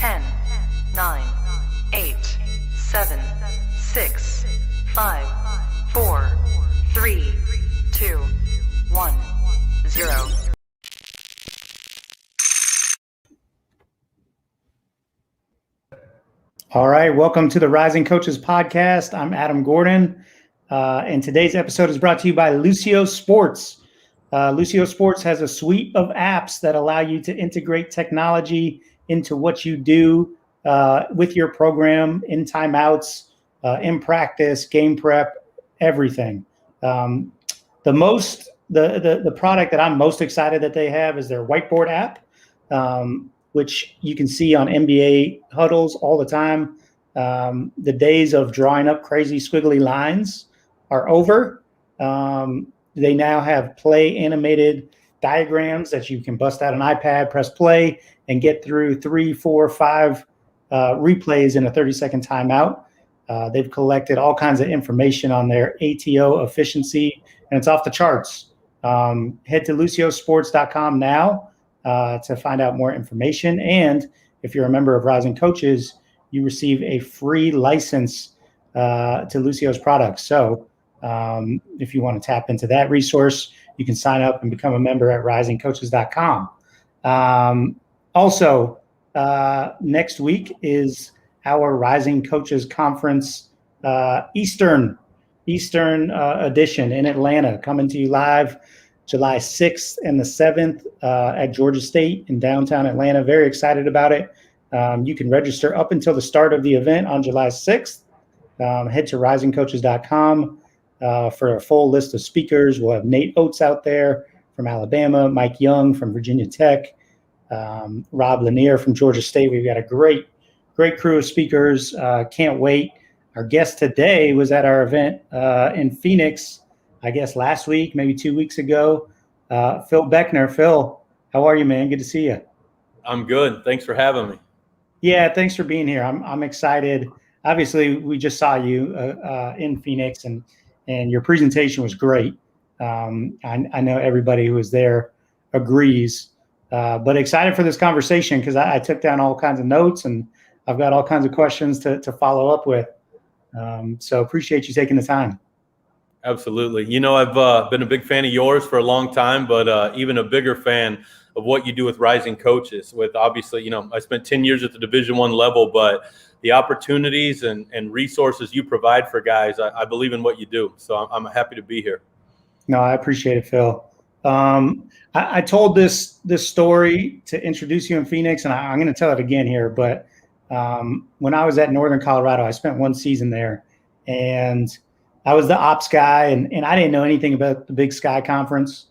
10, 9, 8, 7, 6, 5, 4, 3, 2, 1, 0. All right, welcome to the Rising Coaches Podcast. I'm Adam Gordon, and today's episode is brought to you by Lucio Sports. Lucio Sports has a suite of apps that allow you to integrate technology into what you do with your program, in timeouts, in practice, game prep, everything. The product that I'm most excited that they have is their whiteboard app, which you can see on NBA huddles all the time. The days of drawing up crazy squiggly lines are over. They now have play animated diagrams that you can bust out an iPad, press play, and get through 3, 4, 5 replays in a 30-second timeout. They've collected all kinds of information on their ATO efficiency, and it's off the charts. Head to luciosports.com now to find out more information. And if you're a member of Rising Coaches, you receive a free license to Lucio's products. So if you want to tap into that resource, you can sign up and become a member at risingcoaches.com. Also, next week is our Rising Coaches Conference Eastern edition in Atlanta, coming to you live July 6th and the 7th at Georgia State in downtown Atlanta. Very excited about it. You can register up until the start of the event on July 6th. Head to risingcoaches.com for a full list of speakers. We'll have Nate Oates out there from Alabama, Mike Young from Virginia Tech, Rob Lanier from Georgia State. We've got a great crew of speakers. Can't wait. Our guest today was at our event in Phoenix, I guess last week, maybe 2 weeks ago. Phil Beckner. Phil, how are you, man? Good to see you. I'm good. Thanks for having me. Yeah, thanks for being here. I'm excited. Obviously, we just saw you in Phoenix, and your presentation was great. I know everybody who was there agrees, but excited for this conversation because I took down all kinds of notes, and I've got all kinds of questions to follow up with. So appreciate you taking the time. Absolutely. You know, I've been a big fan of yours for a long time, but even a bigger fan of what you do with Rising Coaches. With obviously, you know, I spent 10 years at the Division I level, but the opportunities and resources you provide for guys, I believe in what you do. So I'm happy to be here. No, I appreciate it, Phil. I told this story to introduce you in Phoenix, and I'm going to tell it again here. But when I was at Northern Colorado, I spent one season there, and I was the ops guy, and I didn't know anything about the Big Sky Conference.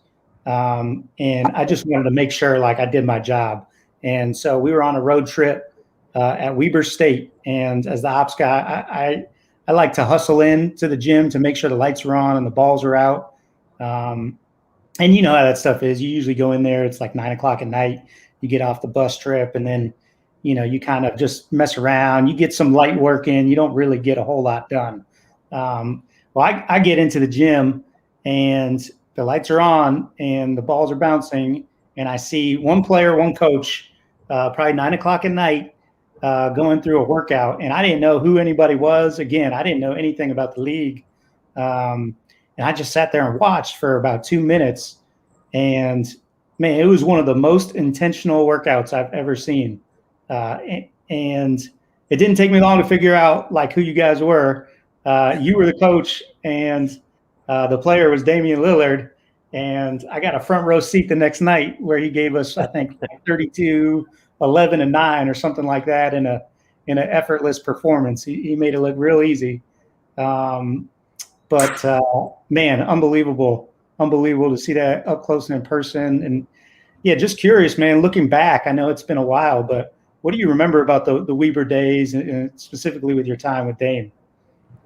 And I just wanted to make sure like I did my job. And so we were on a road trip at Weber State. And as the ops guy, I like to hustle in to the gym to make sure the lights are on and the balls are out. And you know how that stuff is. You usually go in there, it's like 9 o'clock at night. You get off the bus trip, and then, you know, you kind of just mess around. You get some light work in. You don't really get a whole lot done. Well, I get into the gym, and the lights are on, and the balls are bouncing, and I see one player, one coach, probably 9 o'clock at night, going through a workout, and I didn't know who anybody was. Again, I didn't know anything about the league, and I just sat there and watched for about 2 minutes, and man, it was one of the most intentional workouts I've ever seen, and it didn't take me long to figure out like who you guys were. You were the coach, and the player was Damian Lillard, and I got a front row seat the next night where he gave us, I think, 32, 11, and 9 or something like that in an effortless performance. He made it look real easy, but man, unbelievable to see that up close and in person. And yeah, just curious, man. Looking back, I know it's been a while, but what do you remember about the Weber days, and specifically with your time with Dame?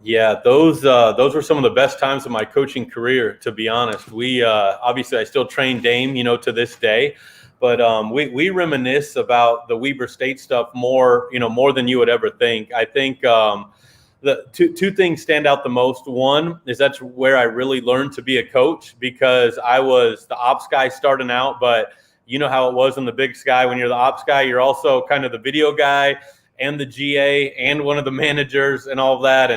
Yeah, those were some of the best times of my coaching career, to be honest. We obviously I still train Dame, you know, to this day, but we reminisce about the Weber State stuff more than you would ever think. I think the two things stand out the most. One is that's where I really learned to be a coach, because I was the ops guy starting out, but you know how it was in the Big Sky when you're the ops guy. You're also kind of the video guy and the GA and one of the managers and all of that.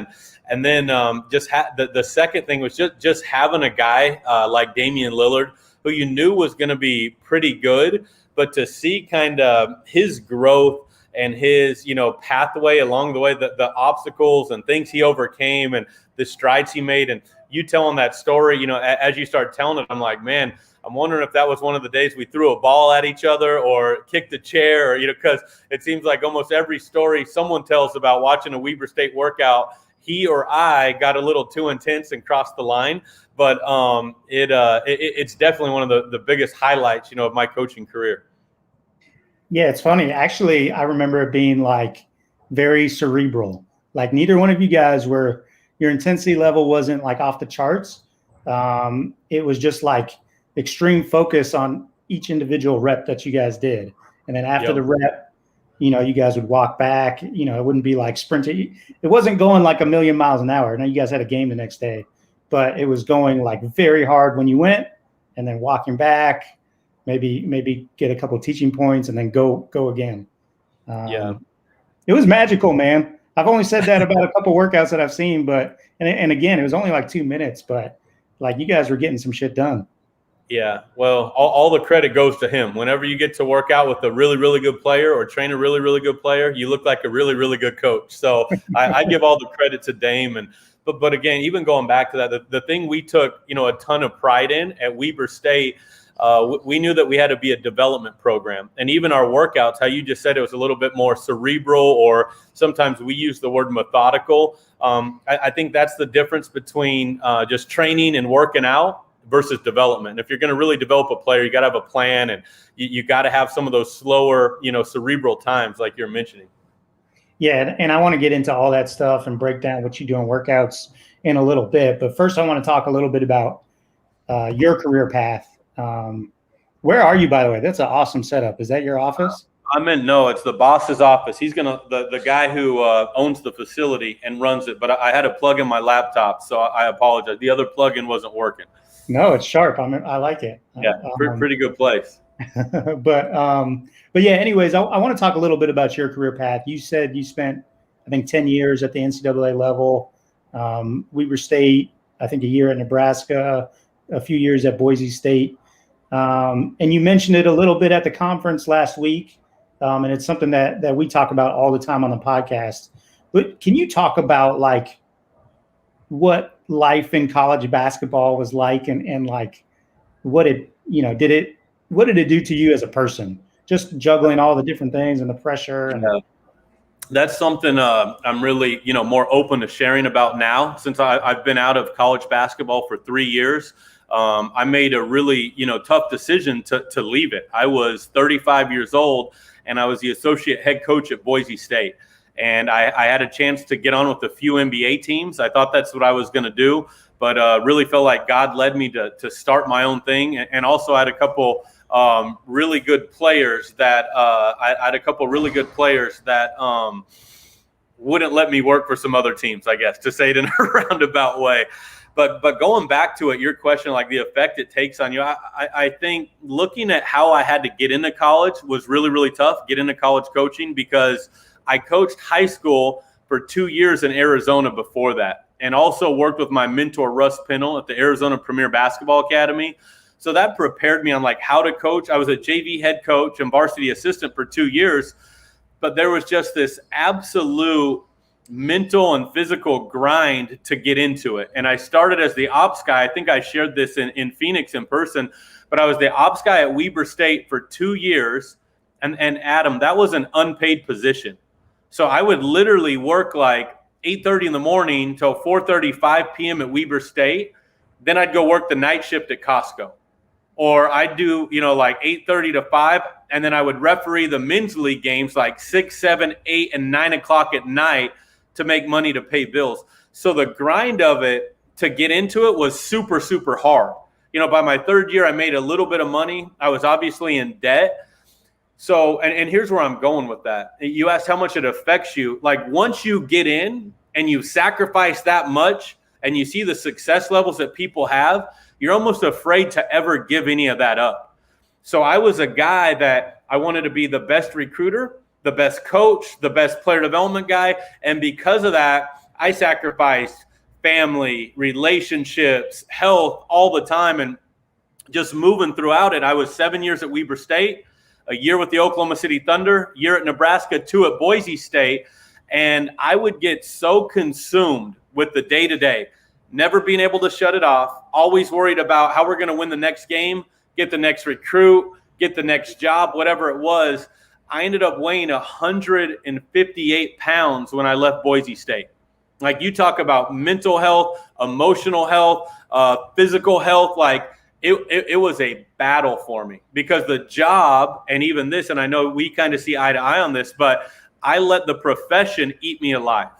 And then the second thing was just having a guy like Damian Lillard, who you knew was going to be pretty good, but to see kind of his growth and his, pathway along the way, the obstacles and things he overcame and the strides he made. And you telling that story, as you start telling it, I'm like, man, I'm wondering if that was one of the days we threw a ball at each other or kicked a chair, or, because it seems like almost every story someone tells about watching a Weber State workout, he or I got a little too intense and crossed the line. But it's definitely one of the biggest highlights, of my coaching career. Yeah, it's funny. Actually, I remember it being like very cerebral. Like neither one of you guys were, your intensity level wasn't like off the charts. It was just like extreme focus on each individual rep that you guys did. And then after the rep, you guys would walk back, it wouldn't be like sprinting. It wasn't going like a million miles an hour. Now you guys had a game the next day, but it was going like very hard when you went and then walking back, maybe get a couple of teaching points and then go again. It was magical, man. I've only said that about a couple workouts that I've seen, but, and again, it was only like 2 minutes, but like you guys were getting some shit done. Yeah, well, all the credit goes to him. Whenever you get to work out with a really, really good player or train a really, really good player, you look like a really, really good coach. So I give all the credit to Dame. But again, even going back to that, the thing we took, a ton of pride in at Weber State, we knew that we had to be a development program. And even our workouts, how you just said it was a little bit more cerebral, or sometimes we use the word methodical. I think that's the difference between just training and working out versus development. If you're going to really develop a player, you got to have a plan, and you got to have some of those slower, cerebral times like you're mentioning. Yeah, and I want to get into all that stuff and break down what you do in workouts in a little bit. But first, I want to talk a little bit about your career path. Where are you, by the way? That's an awesome setup. Is that your office? No, it's the boss's office. He's the guy who owns the facility and runs it. But I had to plug in my laptop, so I apologize. The other plug-in wasn't working. No, it's sharp. I like it. Yeah, pretty good place. But yeah, anyways, I want to talk a little bit about your career path. You said you spent, I think, 10 years at the NCAA level. Weber State, I think a year at Nebraska, a few years at Boise State. And you mentioned it a little bit at the conference last week. And it's something that we talk about all the time on the podcast. But can you talk about like what life in college basketball was like, and like what it, what did it do to you as a person? Just juggling all the different things and the pressure. And that's something I'm really, more open to sharing about now, since I've been out of college basketball for 3 years. I made a really, tough decision to leave it. I was 35 years old, and I was the associate head coach at Boise State. And I had a chance to get on with a few NBA teams. I thought that's what I was going to do, but really felt like God led me to start my own thing. And also I had a couple really good players that wouldn't let me work for some other teams, I guess, to say it in a roundabout way. But going back to it, your question, like the effect it takes on you, I think looking at how I had to get into college was really, really tough, get into college coaching, because I coached high school for 2 years in Arizona before that, and also worked with my mentor, Russ Pennell, at the Arizona Premier Basketball Academy. So that prepared me on like how to coach. I was a JV head coach and varsity assistant for 2 years, but there was just this absolute mental and physical grind to get into it. And I started as the ops guy. I think I shared this in Phoenix in person, but I was the ops guy at Weber State for 2 years. And Adam, that was an unpaid position. So I would literally work like 8:30 in the morning till 4:30, 5 p.m. at Weber State. Then I'd go work the night shift at Costco. Or I'd do, like 8:30 to 5, and then I would referee the men's league games like 6, 7, 8, and 9 o'clock at night to make money to pay bills. So the grind of it to get into it was super, super hard. By my third year, I made a little bit of money. I was obviously in debt. So, and here's where I'm going with that. You asked how much it affects you. Like once you get in and you sacrifice that much and you see the success levels that people have, you're almost afraid to ever give any of that up. So I was a guy that I wanted to be the best recruiter, the best coach, the best player development guy. And because of that, I sacrificed family, relationships, health all the time. And just moving throughout it, I was 7 years at Weber State, a year with the Oklahoma City Thunder, year at Nebraska, 2 at Boise State. And I would get so consumed with the day-to-day, never being able to shut it off, always worried about how we're going to win the next game, get the next recruit, get the next job, whatever it was. I ended up weighing 158 pounds when I left Boise State. Like, you talk about mental health, emotional health, physical health, like it was a battle for me because the job, and even this, and I know we kind of see eye to eye on this, but I let the profession eat me alive.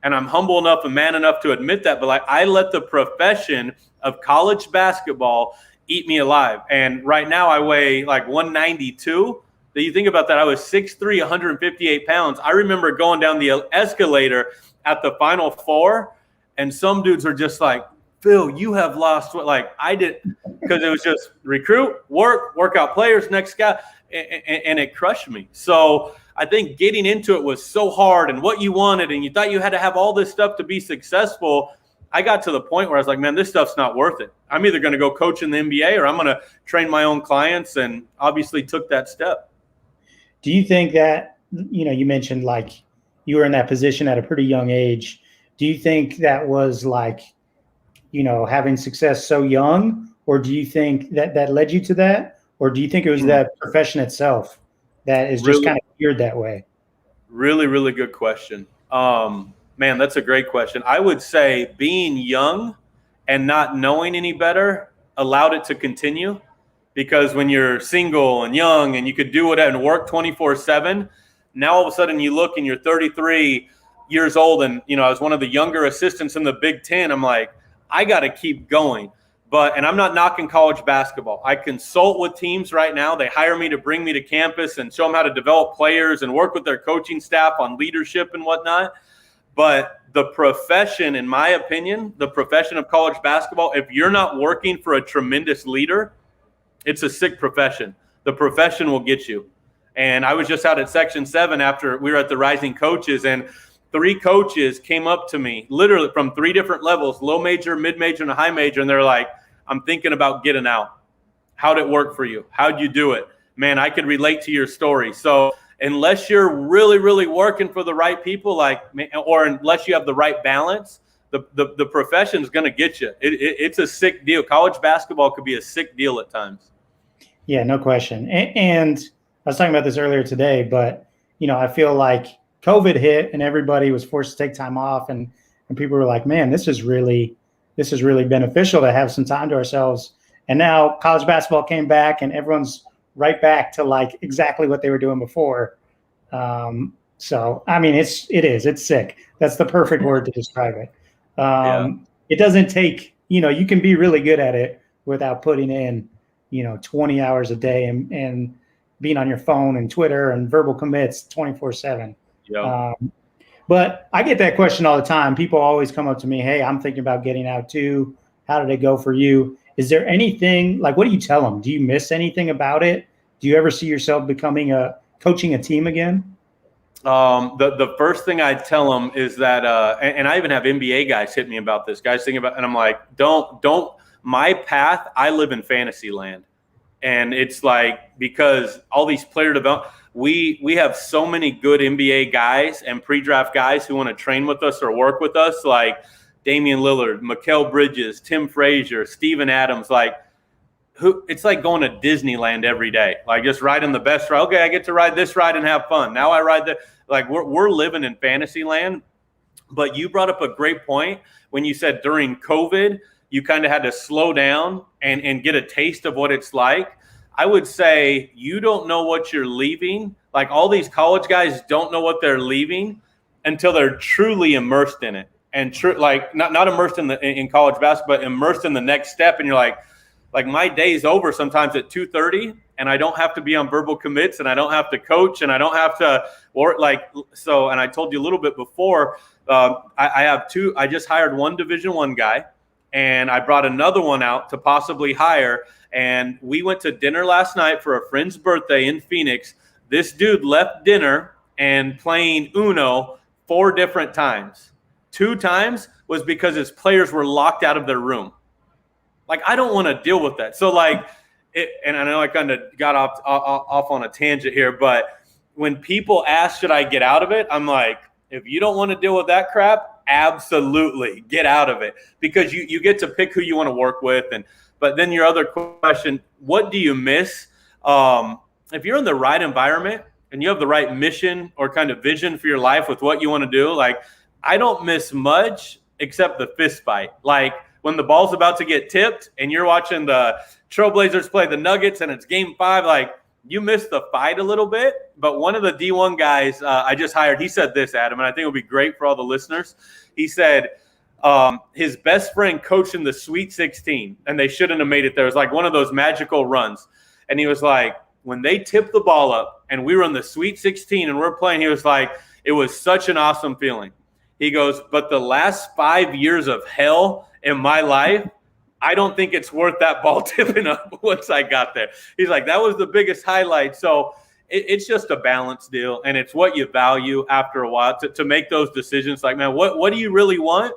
And I'm humble enough and man enough to admit that, but like, I let the profession of college basketball eat me alive. And right now I weigh like 192. That you think about that, I was 6'3", 158 pounds. I remember going down the escalator at the Final Four, and some dudes are just like, Phil, you have lost what? Like, I did, because it was just recruit, work out players, next guy, and it crushed me. So I think getting into it was so hard, and what you wanted, and you thought you had to have all this stuff to be successful. I got to the point where I was like, man, this stuff's not worth it. I'm either going to go coach in the NBA or I'm going to train my own clients, and obviously took that step. Do you think that, you mentioned like you were in that position at a pretty young age. Do you think that was like, having success so young, or do you think that led you to that? Or do you think it was that profession itself that is just kind of geared that way? Really, really good question. Man, that's a great question. I would say being young and not knowing any better allowed it to continue, because when you're single and young and you could do it and work 24/7, now all of a sudden you look and you're 33 years old, and I was one of the younger assistants in the Big Ten. I'm like, I got to keep going. And I'm not knocking college basketball. I consult with teams right now. They hire me to bring me to campus and show them how to develop players and work with their coaching staff on leadership and whatnot. But the profession, in my opinion, the profession of college basketball, if you're not working for a tremendous leader, it's a sick profession. The profession will get you. And I was just out at Section 7 after we were at the Rising Coaches, and 3 coaches came up to me, literally from 3 different levels, low major, mid major, and a high major. And they're like, I'm thinking about getting out. How'd it work for you? How'd you do it? Man, I could relate to your story. So unless you're really, really working for the right people, or unless you have the right balance, the profession's going to get you. It's a sick deal. College basketball could be a sick deal at times. Yeah, no question. And I was talking about this earlier today, but, I feel like COVID hit and everybody was forced to take time off, and people were like, man, this is really beneficial to have some time to ourselves. And now college basketball came back and everyone's right back to like exactly what they were doing before. So, I mean, it's sick. That's the perfect word to describe it. It doesn't take, you can be really good at it without putting in, 20 hours a day and being on your phone and Twitter and verbal commits 24/7. Yeah. But I get that question all the time. People always come up to me, hey, I'm thinking about getting out too. How did it go for you? Is there anything, like, what do you tell them? Do you miss anything about it? Do you ever see yourself coaching a team again? The first thing I tell them is that, and I even have NBA guys hit me about this. Guys thinking about, and I'm like, don't. My path, I live in fantasy land, and it's like, because all these player development, we have so many good NBA guys and pre-draft guys who want to train with us or work with us, like Damian Lillard, Mikal Bridges, Tim Frazier, Steven Adams, it's like going to Disneyland every day, like just riding the best ride. Okay, I get to ride this ride and have fun. Now I ride that. Like, we're living in fantasy land. But you brought up a great point when you said during COVID, you kind of had to slow down and get a taste of what it's like. I would say you don't know what you're leaving. Like, all these college guys don't know what they're leaving until they're truly immersed in it. And not immersed in college basketball, but immersed in the next step. And you're like my day's over sometimes at 2:30, and I don't have to be on verbal commits, and I don't have to coach, and I don't have to work and I told you a little bit before, I have 2. I just hired 1 Division I guy. and I brought another one out to possibly hire. And we went to dinner last night for a friend's birthday in Phoenix. This dude left dinner and playing Uno 4 different times. 2 times was because his players were locked out of their room. Like, I don't want to deal with that. So, like, and I know I kind of got off on a tangent here, but when people ask, should I get out of it? I'm like, if you don't want to deal with that crap, absolutely get out of it, because you get to pick who you want to work with. But then your other question, what do you miss? If you're in the right environment and you have the right mission or kind of vision for your life with what you want to do, like, I don't miss much except the fist fight. Like, when the ball's about to get tipped and you're watching the Trailblazers play the Nuggets and it's game 5, like, you miss the fight a little bit. But one of the D1 guys I just hired, he said this, Adam, and I think it would be great for all the listeners. He said his best friend coached in the Sweet 16, and they shouldn't have made it there. It was like one of those magical runs. And he was like, when they tipped the ball up and we were in the Sweet 16 and we're playing, he was like, it was such an awesome feeling. He goes, but the last 5 years of hell in my life, I don't think it's worth that ball tipping up once I got there. He's like, that was the biggest highlight. So it's just a balance deal, and it's what you value after a while to make those decisions. Like, man, what do you really want,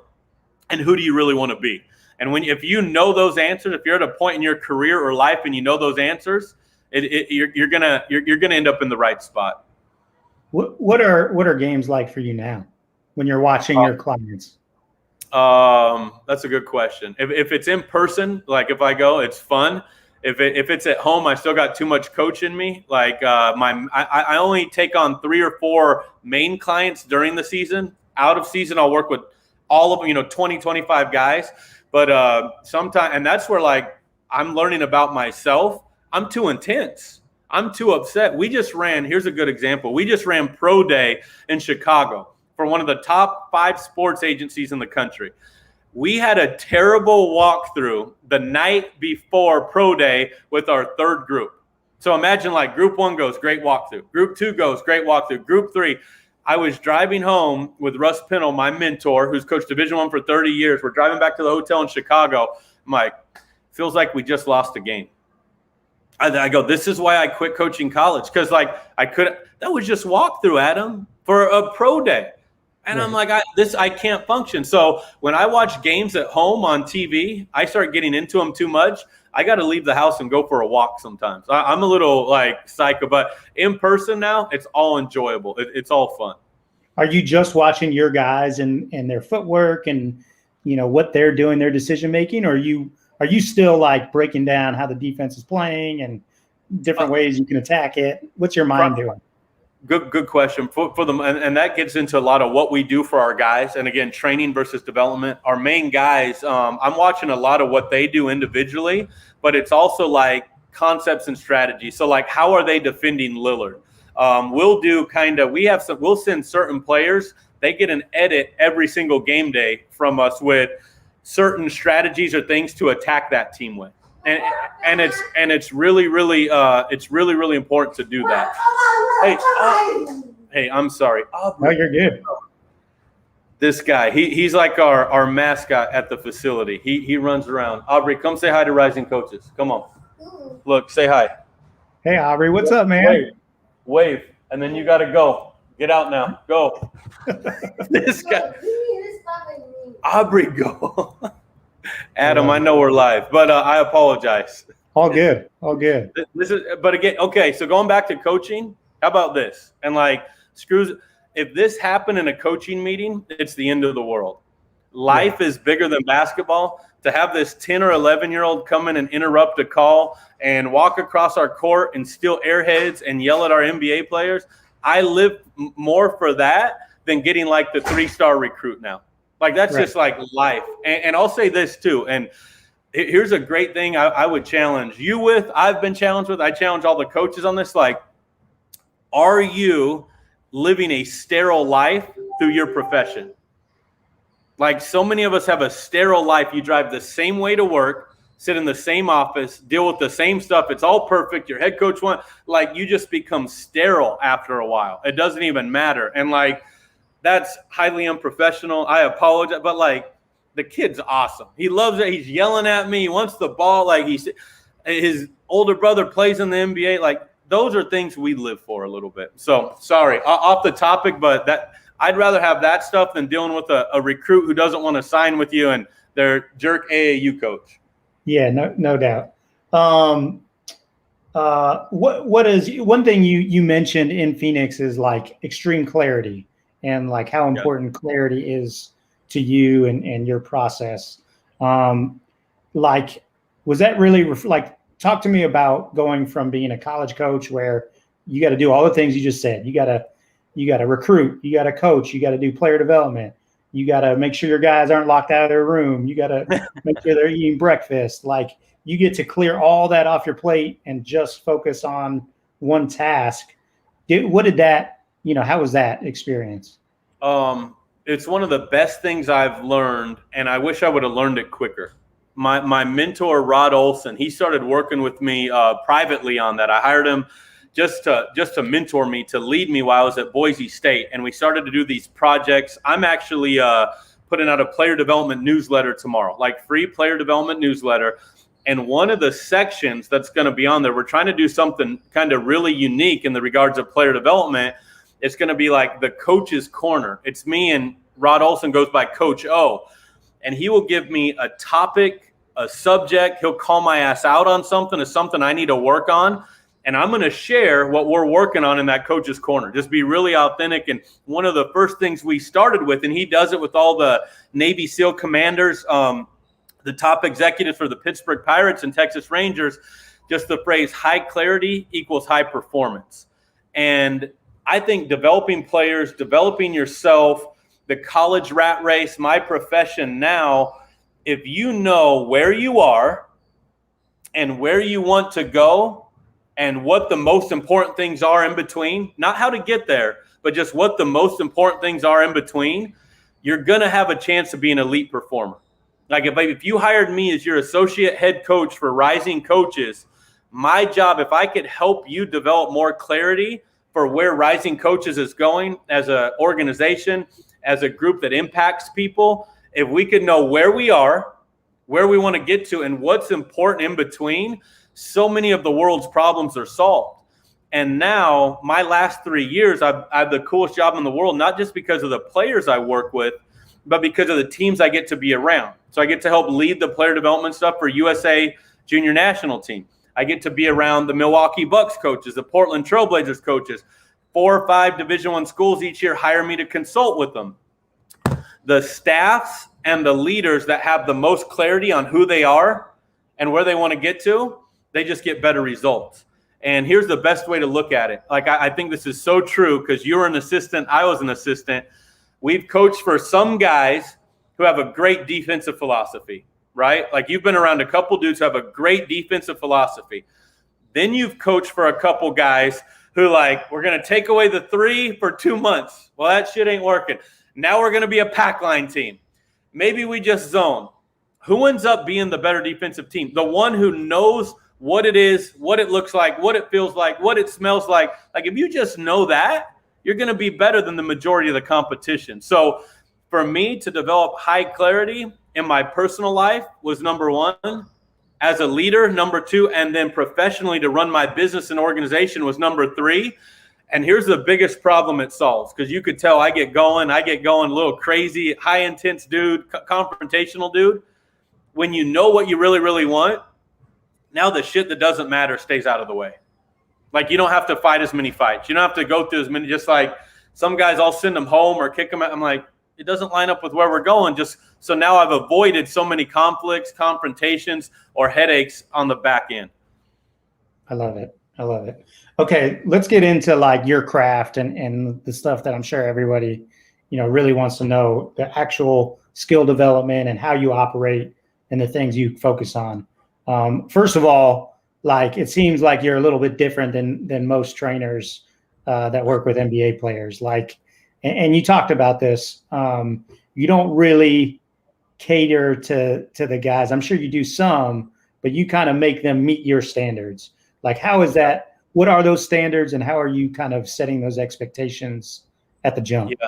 and who do you really want to be? And if you know those answers, if you're at a point in your career or life and you know those answers, you're gonna end up in the right spot. What are games like for you now when you're watching your clients? That's a good question. If it's in person, like if I go, it's fun. If it's at home, I still got too much coach in me. Like I only take on 3 or 4 main clients during the season. Out of season, I'll work with all of them, 20, 25 guys. But sometimes, and that's where, like, I'm learning about myself. I'm too intense. I'm too upset. Here's a good example. We just ran Pro Day in Chicago for one of the top 5 sports agencies in the country. We had a terrible walkthrough the night before Pro Day with our 3rd group. So imagine, like, group 1 goes, great walkthrough. Group 2 goes, great walkthrough. Group 3, I was driving home with Russ Pennell, my mentor, who's coached Division I for 30 years. We're driving back to the hotel in Chicago. I'm like, feels like we just lost a game. I go, this is why I quit coaching college, because, like, that was just walkthrough, Adam, for a pro day. And right. I'm like, I can't function. So when I watch games at home on TV, I start getting into them too much. I got to leave the house and go for a walk sometimes. I'm a little, like, psycho, but in person now, it's all enjoyable. It's all fun. Are you just watching your guys and their footwork and, what they're doing, their decision-making, or are you still, like, breaking down how the defense is playing and different ways you can attack it? What's your mind doing? Good question for them, and that gets into a lot of what we do for our guys. And again, training versus development. Our main guys, I'm watching a lot of what they do individually, but it's also like concepts and strategy. So, like, how are they defending Lillard? We'll send certain players. They get an edit every single game day from us with certain strategies or things to attack that team with. And it's really important to do that. Hey, I'm sorry. No, you're good. This guy, he's like our mascot at the facility. He runs around. Aubrey, come say hi to Rising Coaches. Come on. Look, say hi. Hey, Aubrey, what's up, man? Wave, and then you got to go. Get out now. Go. This guy. Aubrey, go. Adam, I know we're live, but I apologize. All good. But again, okay, so going back to coaching, how about this? And, like, if this happened in a coaching meeting, it's the end of the world. Life is bigger than basketball. To have this 10 or 11-year-old come in and interrupt a call and walk across our court and steal airheads and yell at our NBA players, I live more for that than getting, like, the 3-star recruit now. Like, that's right. Just like life. And I'll say this too. And here's a great thing I would challenge you with. I've been challenged with. I challenge all the coaches on this. Like, are you living a sterile life through your profession? Like, so many of us have a sterile life. You drive the same way to work, sit in the same office, deal with the same stuff. It's all perfect. Your head coach you just become sterile after a while. It doesn't even matter. And, like, that's highly unprofessional. I apologize. But, like, The kid's awesome. He loves it. He's yelling at me. He wants the ball. Like his older brother plays in the NBA. Like those are things we live for a little bit. So sorry, off the topic, but I'd rather have that stuff than dealing with a recruit who doesn't want to sign with you and their jerk AAU coach. Yeah, no doubt. What is one thing you mentioned in Phoenix is like extreme clarity and like how important clarity is to you and your process. Like, was that really like, talk to me about going from being a college coach where you got to do all the things you just said. You got to recruit, you got to coach, you got to do player development. You got to make sure your guys aren't locked out of their room. You got to make sure they're eating breakfast. Like, you get to clear all that off your plate and just focus on one task. What did that, how was that experience? It's one of the best things I've learned, and I wish I would have learned it quicker. My mentor, Rod Olson, he started working with me privately on that. I hired him just to mentor me, to lead me while I was at Boise State. And we started to do these projects. I'm actually putting out a player development newsletter tomorrow, like free player development newsletter. And one of the sections that's going to be on there, we're trying to do something kind of really unique in the regards of player development. It's going to be like the coach's corner. It's me, and Rod Olson goes by Coach O. And he will give me a topic, a subject. He'll call my ass out on something, as something I need to work on. And I'm going to share what we're working on in that coach's corner. Just be really authentic. And one of the first things we started with, and he does it with all the Navy SEAL commanders, the top executives for the Pittsburgh Pirates and Texas Rangers, just the phrase high clarity equals high performance. And I think developing players, developing yourself, the college rat race, my profession now, if you know where you are and where you want to go and what the most important things are in between, not how to get there, but just what the most important things are in between, you're going to have a chance to be an elite performer. Like if you hired me as your associate head coach for rising coaches, my job, if I could help you develop more clarity for where rising coaches is going as an organization, as a group that impacts people, if we could know where we are, where we want to get to, and what's important in between, so many of the world's problems are solved. And now my last 3 years, I have the coolest job in the world, not just because of the players I work with, but because of the teams I get to be around. So I get to help lead the player development stuff for USA junior national team. I get to be around the Milwaukee Bucks coaches, the Portland Trailblazers coaches. 4 or 5 Division I schools each year hire me to consult with them. The staffs and the leaders that have the most clarity on who they are and where they want to get to, they just get better results. And here's the best way to look at it. Like, I think this is so true because you were an assistant, I was an assistant. We've coached for some guys who have a great defensive philosophy, right? Like, you've been around a couple dudes who have a great defensive philosophy. Then you've coached for a couple guys who, like, we're going to take away the 3 for 2 months. Well, that shit ain't working. Now we're going to be a pack line team. Maybe we just zone. Who ends up being the better defensive team? The one who knows what it is, what it looks like, what it feels like, what it smells like. Like, if you just know that, you're going to be better than the majority of the competition. So for me to develop high clarity in my personal life was number 1. As a leader, number 2, and then professionally to run my business and organization was number 3. And here's the biggest problem it solves, because you could tell I get going a little crazy, high intense dude, confrontational dude. When you know what you really, really want, now the shit that doesn't matter stays out of the way. Like, you don't have to fight as many fights. You don't have to go through as many, just like some guys, I'll send them home or kick them out. I'm like, it doesn't line up with where we're going. Just so now I've avoided so many conflicts, confrontations, or headaches on the back end. I love it. Okay, let's get into like your craft and the stuff that I'm sure everybody, really wants to know, the actual skill development and how you operate and the things you focus on. First of all, like, it seems like you're a little bit different than most trainers that work with NBA players. Like, and you talked about this. You don't really cater to the guys. I'm sure you do some, but you kind of make them meet your standards. Like, how is that? What are those standards, and how are you kind of setting those expectations at the jump? Yeah.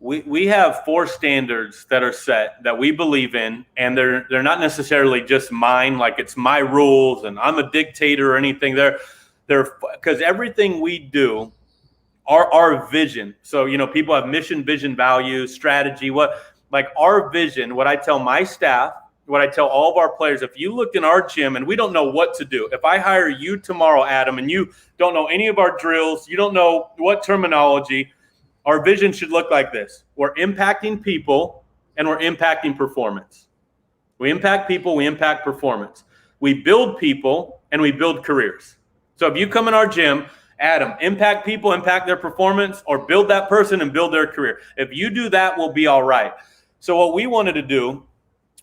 we have 4 standards that are set that we believe in, and they're not necessarily just mine, like it's my rules and I'm a dictator or anything. They're because everything we do, our vision. So, people have mission, vision, values, strategy. Like our vision, what I tell my staff, what I tell all of our players, if you look in our gym and we don't know what to do, if I hire you tomorrow, Adam, and you don't know any of our drills, you don't know what terminology, our vision should look like this. We're impacting people and we're impacting performance. We impact people, we impact performance. We build people and we build careers. So if you come in our gym, Adam, impact people, impact their performance, or build that person and build their career. If you do that, we'll be all right. So what we wanted to do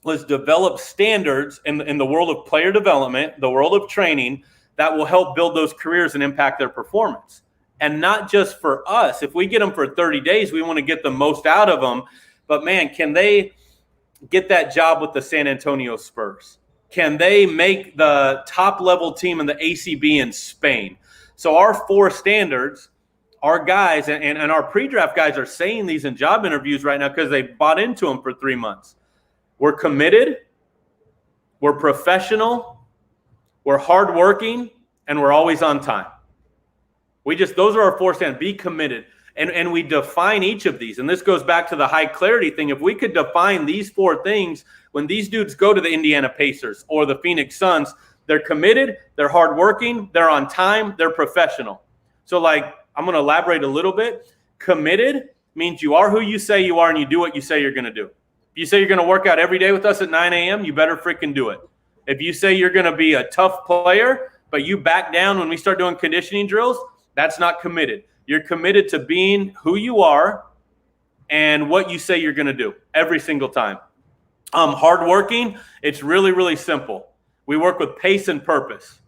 was develop standards in the world of player development, the world of training, that will help build those careers and impact their performance. And not just for us. If we get them for 30 days, we want to get the most out of them. But, man, can they get that job with the San Antonio Spurs? Can they make the top-level team in the ACB in Spain? So our 4 standards, our guys and our pre-draft guys are saying these in job interviews right now because they bought into them for 3 months. We're committed, we're professional, we're hardworking, and we're always on time. Those are our 4 standards. Be committed. And we define each of these. And this goes back to the high clarity thing. If we could define these 4 things, when these dudes go to the Indiana Pacers or the Phoenix Suns, they're committed, they're hardworking, they're on time, they're professional. So I'm going to elaborate a little bit. Committed means you are who you say you are and you do what you say you're going to do. If you say you're going to work out every day with us at 9 a.m., you better freaking do it. If you say you're going to be a tough player, but you back down when we start doing conditioning drills, that's not committed. You're committed to being who you are and what you say you're going to do every single time. Hardworking, it's really, really simple. We work with pace and purpose.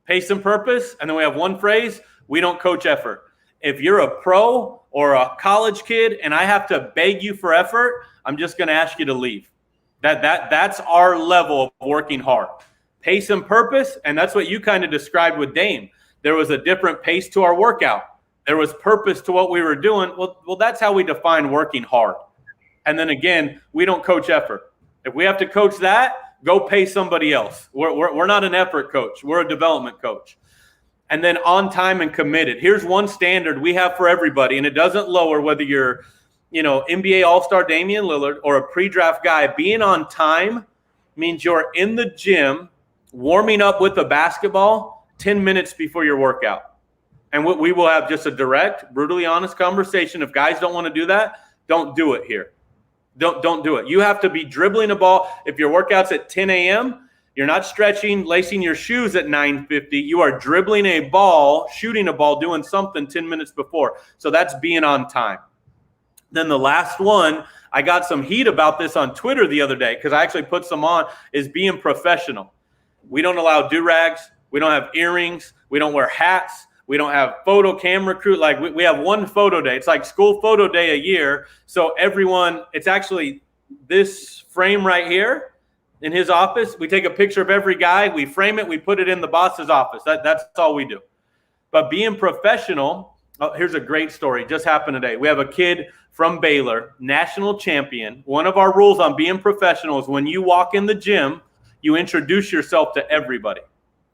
Pace and purpose, and then we have one phrase, we don't coach effort. If you're a pro or a college kid and I have to beg you for effort, I'm just going to ask you to leave. That's our level of working hard. Pace and purpose, and that's what you kind of described with Dame. There was a different pace to our workout. There was purpose to what we were doing. Well, that's how we define working hard. And then again, we don't coach effort. If we have to coach that, go pay somebody else. We're not an effort coach. We're a development coach. And then on time and committed. Here's one standard we have for everybody, and it doesn't lower whether you're, NBA All-Star Damian Lillard or a pre-draft guy. Being on time means you're in the gym warming up with a basketball 10 minutes before your workout. And we will have just a direct, brutally honest conversation. If guys don't want to do that, don't do it here. Don't do it. You have to be dribbling a ball. If your workout's at 10 a.m., you're not stretching, lacing your shoes at 9:50. You are dribbling a ball, shooting a ball, doing something 10 minutes before. So that's being on time. Then the last one, I got some heat about this on Twitter the other day because I actually put some on, is being professional. We don't allow do-rags. We don't have earrings. We don't wear hats. We don't have photo camera crew. Like we have one photo day. It's like school photo day a year. So everyone, it's actually this frame right here in his office. We take a picture of every guy. We frame it. We put it in the boss's office. That's all we do. But being professional, here's a great story. Just happened today. We have a kid from Baylor, national champion. One of our rules on being professional is when you walk in the gym, you introduce yourself to everybody.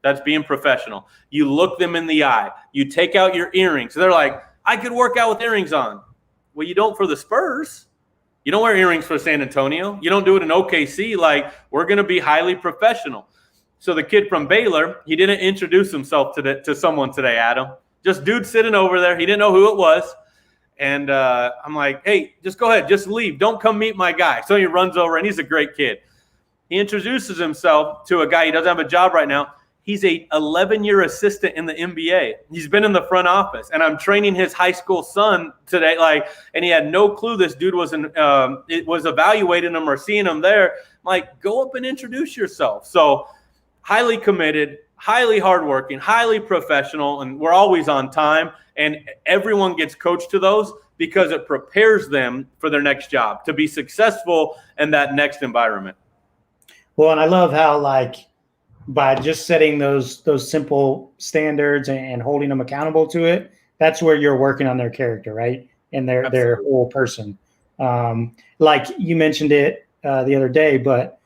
That's being professional. You look them in the eye. You take out your earrings. They're like, I could work out with earrings on. Well, you don't for the Spurs. You don't wear earrings for San Antonio. You don't do it in OKC. Like, we're going to be highly professional. So the kid from Baylor, he didn't introduce himself to someone today, Adam. Just dude sitting over there. He didn't know who it was. And I'm like, hey, just go ahead. Just leave. Don't come meet my guy. So he runs over, and he's a great kid. He introduces himself to a guy. He doesn't have a job right now. He's a 11-year assistant in the NBA. He's been in the front office, and I'm training his high school son today. And he had no clue this dude was evaluating him or seeing him there. I'm like, go up and introduce yourself. So highly committed, highly hardworking, highly professional, and we're always on time. And everyone gets coached to those because it prepares them for their next job to be successful in that next environment. Well, and I love how by just setting those simple standards and holding them accountable to it, that's where you're working on their character, right? And their whole person. Like you mentioned it the other day, but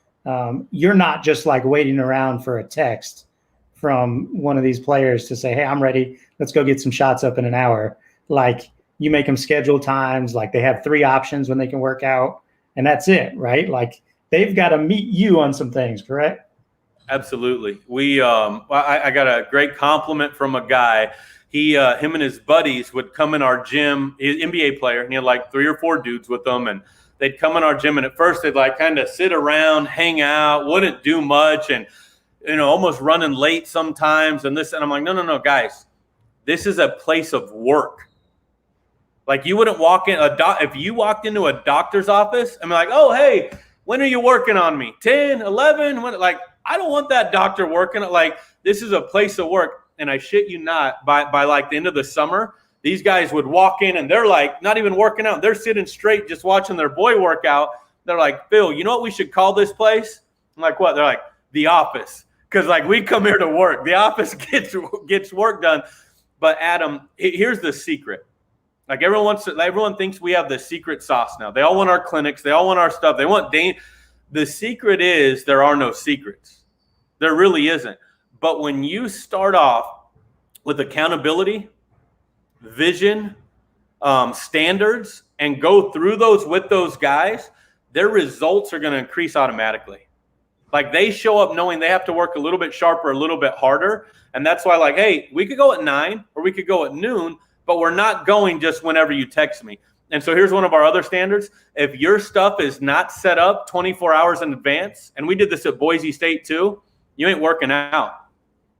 you're not just like waiting around for a text from one of these players to say, hey, I'm ready. Let's go get some shots up in an hour. Like you make them schedule times, like they have 3 options when they can work out, and that's it, right? Like they've got to meet you on some things, correct? Absolutely. I got a great compliment from a guy. Him and his buddies would come in our gym. He's an NBA player, and he had like 3 or 4 dudes with them, and they'd come in our gym, and at first they'd like kind of sit around, hang out, wouldn't do much, and almost running late sometimes, and this. And I'm like, no, guys, this is a place of work. Like you wouldn't walk in if you walked into a doctor's office and be like, oh, hey, when are you working on me? 10, 11? When? Like, I don't want that doctor working. Like, this is a place of work. And I shit you not, by like the end of the summer, these guys would walk in and they're like not even working out. They're sitting straight just watching their boy work out. They're like, Phil, you know what we should call this place? I'm like, what? They're like, the office. Because like we come here to work. The office gets work done. But Adam, here's the secret. Like everyone thinks we have the secret sauce now. They all want our clinics. They all want our stuff. They want The secret is there are no secrets. There really isn't. But when you start off with accountability, vision, standards, and go through those with those guys, their results are going to increase automatically. Like they show up knowing they have to work a little bit sharper, a little bit harder. And that's why like, hey, we could go at 9 or we could go at noon, but we're not going just whenever you text me. And so here's one of our other standards. If your stuff is not set up 24 hours in advance, and we did this at Boise State too, you ain't working out.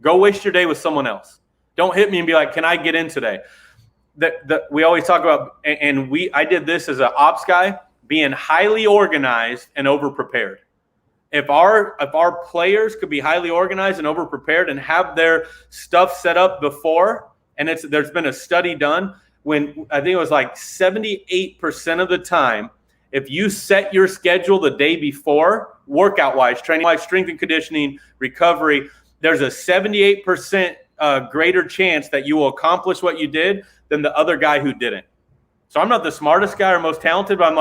Go waste your day with someone else. Don't hit me and be like, can I get in today? We always talk about, and I did this as an ops guy, being highly organized and over-prepared. If our players could be highly organized and over-prepared and have their stuff set up before, and there's been a study done, when I think it was like 78% of the time, if you set your schedule the day before, workout-wise, training-wise, strength and conditioning, recovery, there's a 78% greater chance that you will accomplish what you did than the other guy who didn't. So I'm not the smartest guy or most talented, but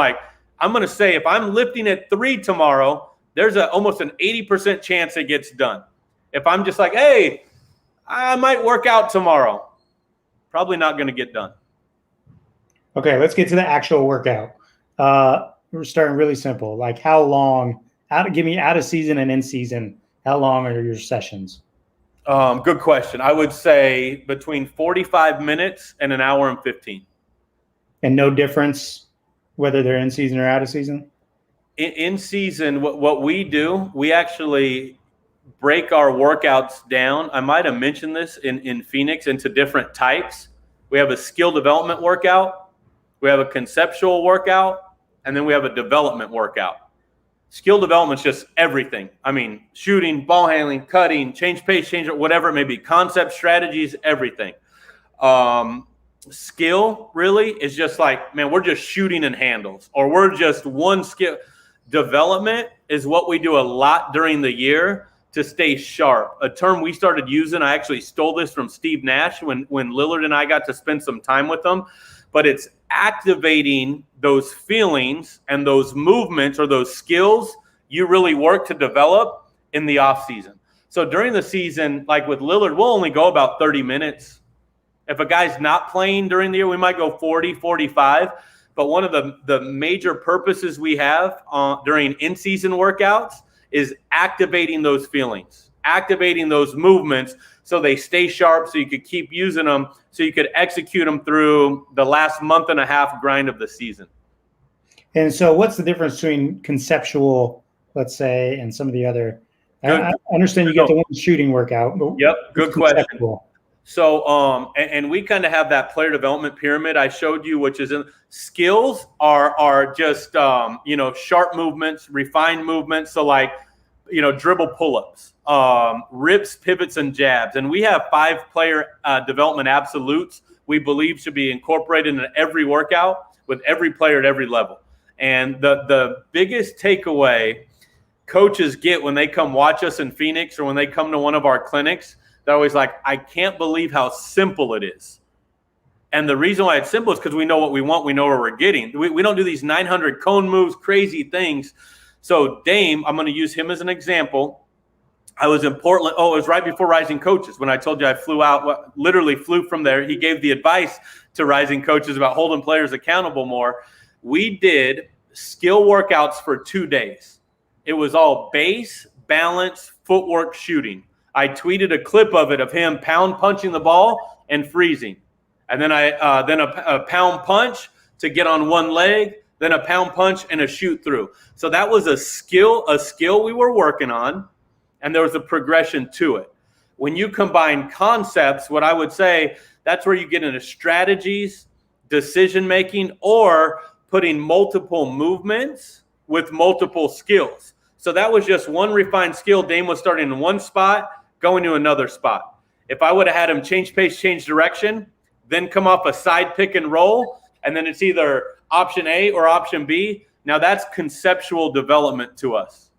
I'm going to say if I'm lifting at 3 tomorrow, there's almost an 80% chance it gets done. If I'm just like, hey, I might work out tomorrow, probably not going to get done. Okay, let's get to the actual workout. We're starting really simple. Like how long, give me out of season and in season, how long are your sessions? Good question. I would say between 45 minutes and an hour and 15. And no difference whether they're in season or out of season? In season, what we do, we actually break our workouts down. I might have mentioned this in Phoenix into different types. We have a skill development workout. We have a conceptual workout, and then we have a development workout. Skill development is just everything. I mean, shooting, ball handling, cutting, change pace, whatever it may be. Concept, strategies, everything. Skill really is just like, man, we're just shooting in handles, or we're just one skill. Development is what we do a lot during the year to stay sharp. A term we started using, I actually stole this from Steve Nash when Lillard and I got to spend some time with him, but it's activating those feelings and those movements or those skills you really work to develop in the off season. So during the season, like with Lillard, we'll only go about 30 minutes. If a guy's not playing during the year, we might go 40, 45. But one of the major purposes we have during in-season workouts is activating those feelings, activating those movements so they stay sharp, so you could keep using them, so you could execute them through the last month and a half grind of the season. And so what's the difference between conceptual, let's say, and some of the other? I understand you get the one shooting workout. Yep, good question. So, and we kind of have that player development pyramid I showed you, which is in skills are just, sharp movements, refined movements. So like, dribble pull-ups, rips, pivots, and jabs. And we have 5 player development absolutes we believe should be incorporated in every workout with every player at every level. And the biggest takeaway coaches get when they come watch us in Phoenix or when they come to one of our clinics, they're always like, I can't believe how simple it is. And the reason why it's simple is because we know what we want. We know where we're getting. We don't do these 900 cone moves, crazy things. So Dame, I'm going to use him as an example. I was in Portland. Oh, it was right before Rising Coaches when I told you I flew out, literally flew from there. He gave the advice to Rising Coaches about holding players accountable more. We did skill workouts for 2 days. It was all base, balance, footwork, shooting. I tweeted a clip of it of him pound punching the ball and freezing. And then a pound punch to get on one leg, then a pound punch and a shoot through. So that was a skill we were working on, and there was a progression to it. When you combine concepts, what I would say, that's where you get into strategies, decision making, or putting multiple movements with multiple skills. So that was just one refined skill. Dame was starting in one spot, going to another spot. If I would have had him change pace, change direction, then come off a side pick and roll, and then it's either option A or option B. Now that's conceptual development to us.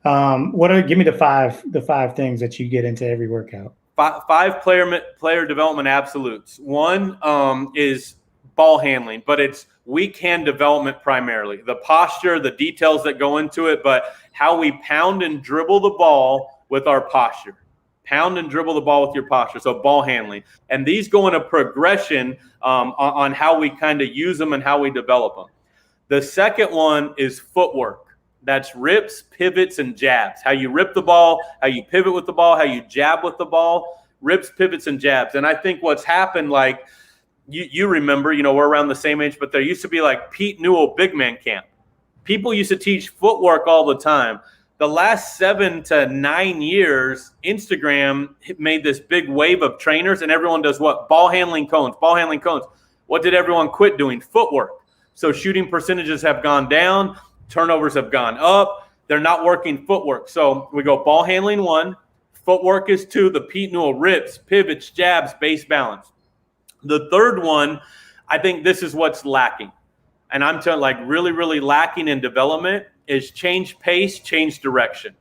Give me the five things that you get into every workout. Five player development absolutes. One is ball handling, but it's weak hand development primarily. The posture, the details that go into it, but how we pound and dribble the ball with our posture. Pound and dribble the ball with your posture, so ball handling. And these go in a progression on how we kind of use them and how we develop them. The second one is footwork. That's rips, pivots, and jabs. How you rip the ball, how you pivot with the ball, how you jab with the ball, rips, pivots, and jabs. And I think what's happened, like you remember, we're around the same age, but there used to be like Pete Newell big man camp. People used to teach footwork all the time. The last 7 to 9 years, Instagram made this big wave of trainers, and everyone does what? Ball handling cones, ball handling cones. What did everyone quit doing? Footwork. So shooting percentages have gone down, turnovers have gone up. They're not working footwork. So we go ball handling 1, footwork is 2, the Pete Newell rips, pivots, jabs, base balance. The third one, I think this is what's lacking. And I'm telling like really, really lacking in development is change pace, change direction.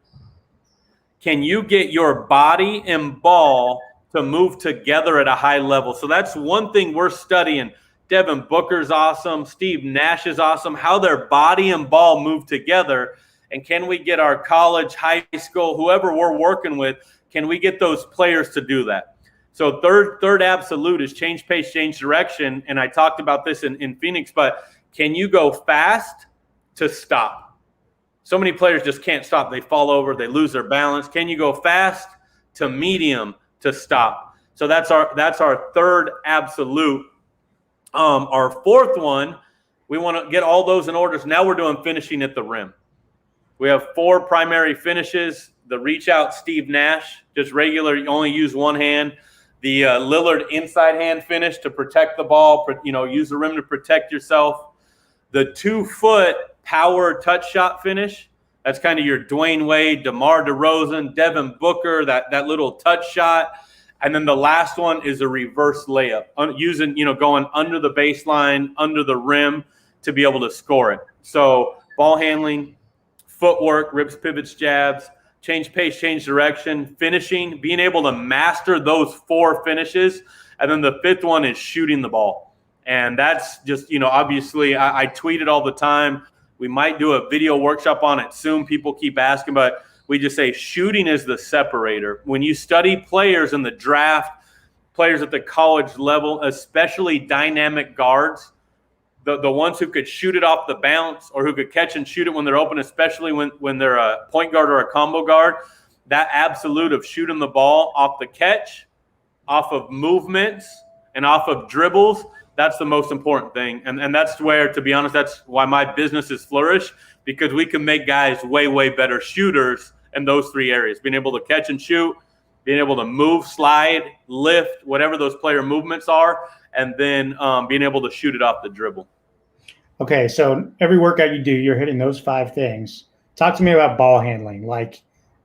Can you get your body and ball to move together at a high level? So that's one thing we're studying. Devin Booker's awesome. Steve Nash is awesome. How their body and ball move together. And can we get our college, high school, whoever we're working with, can we get those players to do that? So third absolute is change pace, change direction. And I talked about this in Phoenix, but can you go fast to stop? So many players just can't stop. They fall over. They lose their balance. Can you go fast to medium to stop? So that's our third absolute. Our fourth one, we want to get all those in order. So now we're doing finishing at the rim. We have 4 primary finishes. The reach out, Steve Nash, just regular. You only use one hand. The Lillard inside hand finish to protect the ball. Use the rim to protect yourself. The 2-foot power touch shot finish. That's kind of your Dwayne Wade, DeMar DeRozan, Devin Booker, that little touch shot. And then the last one is a reverse layup, using, going under the baseline, under the rim to be able to score it. So ball handling, footwork, rips, pivots, jabs, change pace, change direction, finishing, being able to master those 4 finishes. And then the 5th one is shooting the ball. And that's just, obviously I tweet it all the time. We might do a video workshop on it soon. People keep asking, but we just say shooting is the separator. When you study players in the draft, players at the college level, especially dynamic guards, the ones who could shoot it off the bounce or who could catch and shoot it when they're open, especially when they're a point guard or a combo guard, that absolute of shooting the ball off the catch, off of movements, and off of dribbles, that's the most important thing. And that's where, to be honest, that's why my business is flourish, because we can make guys way, way better shooters in those 3 areas. Being able to catch and shoot, being able to move, slide, lift, whatever those player movements are, and then being able to shoot it off the dribble. Okay, so every workout you do, you're hitting those 5 things. Talk to me about ball handling. Like